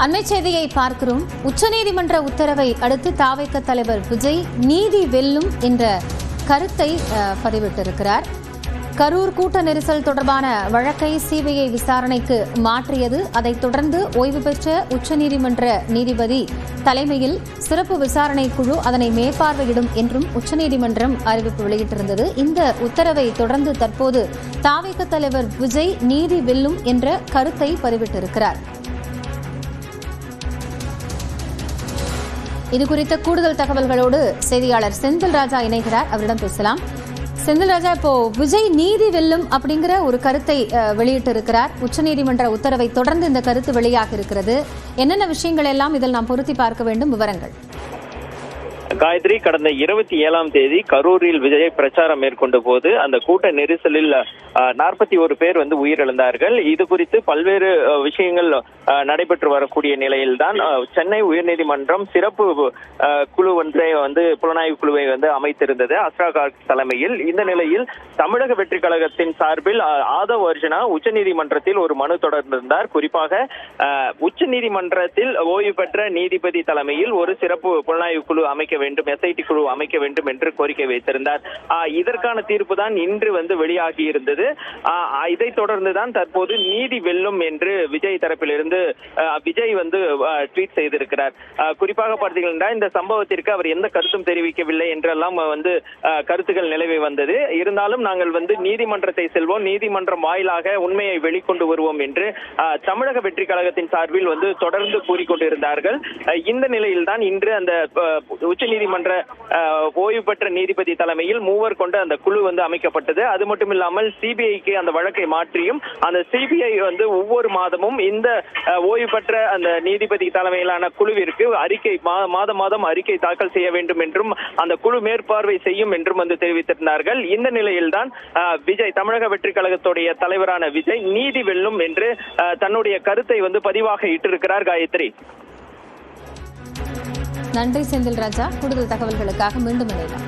அண்மை செய்தியை பார்க்கிறோம். உச்சநீதிமன்ற உத்தரவை அடுத்து தாவேக தலைவர் விஜய் நீதி வெல்லும் என்ற கருத்தை பதிவிட்டிருக்கிறார். கரூர் கூட்ட நெரிசல் தொடர்பான வழக்கை சிபிஐ விசாரணைக்கு மாற்றியது. அதைத் தொடர்ந்து ஓய்வு பெற்ற உச்சநீதிமன்ற நீதிபதி தலைமையில் சிறப்பு விசாரணை குழு அதனை மேற்பார்வையிடும் என்றும் உச்சநீதிமன்றம் அறிவிப்பு வெளியிட்டிருந்தது. இந்த உத்தரவை தொடர்ந்து தற்போது தாவேக தலைவர் விஜய் நீதி வெல்லும் என்ற கருத்தை பதிவிட்டிருக்கிறார். இதுகுறித்த கூடுதல் தகவல்களோடு செய்தியாளர் செந்தில் ராஜா இணைகிறார். அவரிடம் பேசலாம். செந்தில் ராஜா, இப்போ விஜய் நீதி வெல்லும் அப்படிங்கிற ஒரு கருத்தை வெளியிட்டிருக்கிறார். உச்சநீதிமன்ற உத்தரவை தொடர்ந்து இந்த கருத்து வெளியாக இருக்கிறது. என்னென்ன விஷயங்கள் எல்லாம் இதில் நாம் பொருத்தி பார்க்க வேண்டும்? விவரங்கள். காயத்ரி, கடந்த 27ஆம் தேதி கரூரில் விஜய் பிரச்சாரம் மேற்கொண்ட போது அந்த கூட்ட நெரிசலில் 41 பேர் உயிரிழந்தார்கள். இது குறித்து பல்வேறு விஷயங்கள் நடைபெற்று வரக்கூடிய நிலையில்தான் சென்னை உயர்நீதிமன்றம் சிறப்பு குழு ஒன்றை புலனாய்வு குழுவை அமைத்திருந்தது அஸ்ரா கார்க் தலைமையில். இந்த நிலையில் தமிழக வெற்றி கழகத்தின் சார்பில் ஆதவ் அர்ஜுனா உச்சநீதிமன்றத்தில் ஒரு மனு தொடர்ந்திருந்தார். குறிப்பாக உச்சநீதிமன்றத்தில் ஓய்வு பெற்ற நீதிபதி தலைமையில் ஒரு சிறப்பு புலனாய்வு குழு அமைக்க வேண்டும், எஸ்ஐடி குழு அமைக்க வேண்டும் என்று கோரிக்கை வைத்திருந்தார். இதற்கான தீர்ப்பு தான் இன்று வெளியாகி இருந்தது. இதைத் தொடர்ந்துதான் தற்போது நீதி வெல்லும் என்று விஜய் தரப்பிலிருந்து விஜய் ட்வீட் செய்திருக்கிறார். குறிப்பாக பார்த்தீங்கன்னா இந்த சம்பவத்திற்கு அவர் எந்த கருத்தும் தெரிவிக்கவில்லை என்றெல்லாம் கருத்துக்கள் நிலவி வந்தது. இருந்தாலும் நாங்கள் நீதிமன்றத்தை செல்வோம், நீதிமன்றம் வாயிலாக உண்மையை வெளிக்கொண்டு வருவோம் என்று தமிழக வெற்றி கழகத்தின் சார்பில் தொடர்ந்து கூறிக்கொண்டிருந்தார்கள். இந்த நிலையில் தான் இன்று அந்த உச்சநீதிமன்ற ஓய்வு பெற்ற நீதிபதி தலைமையில் 3 கொண்ட அந்த குழு அமைக்கப்பட்டது. அது மட்டும் இல்லாமல் சிபிஐக்கு அந்த வழக்கை மாற்றியும் அந்த சிபிஐ ஒவ்வொரு மாதமும் இந்த ஓய்வு பெற்ற அந்த நீதிபதி தலைமையிலான குழுவிற்கு அறிக்கை மாதம் அறிக்கை தாக்கல் செய்ய வேண்டும் என்றும் அந்த குழு மேற்பார்வை செய்யும் என்றும் தெரிவித்திருந்தார்கள். இந்த நிலையில்தான் விஜய், தமிழக வெற்றி கழகத்துடைய தலைவரான விஜய் நீதி வெல்லும் என்று தன்னுடைய கருத்தை பதிவாக இட்டிருக்கிறார். காயத்ரி, நன்றி செந்தில் ராஜா. கூடுதல் தகவல்களுக்காக மீண்டும் இணையலாம்.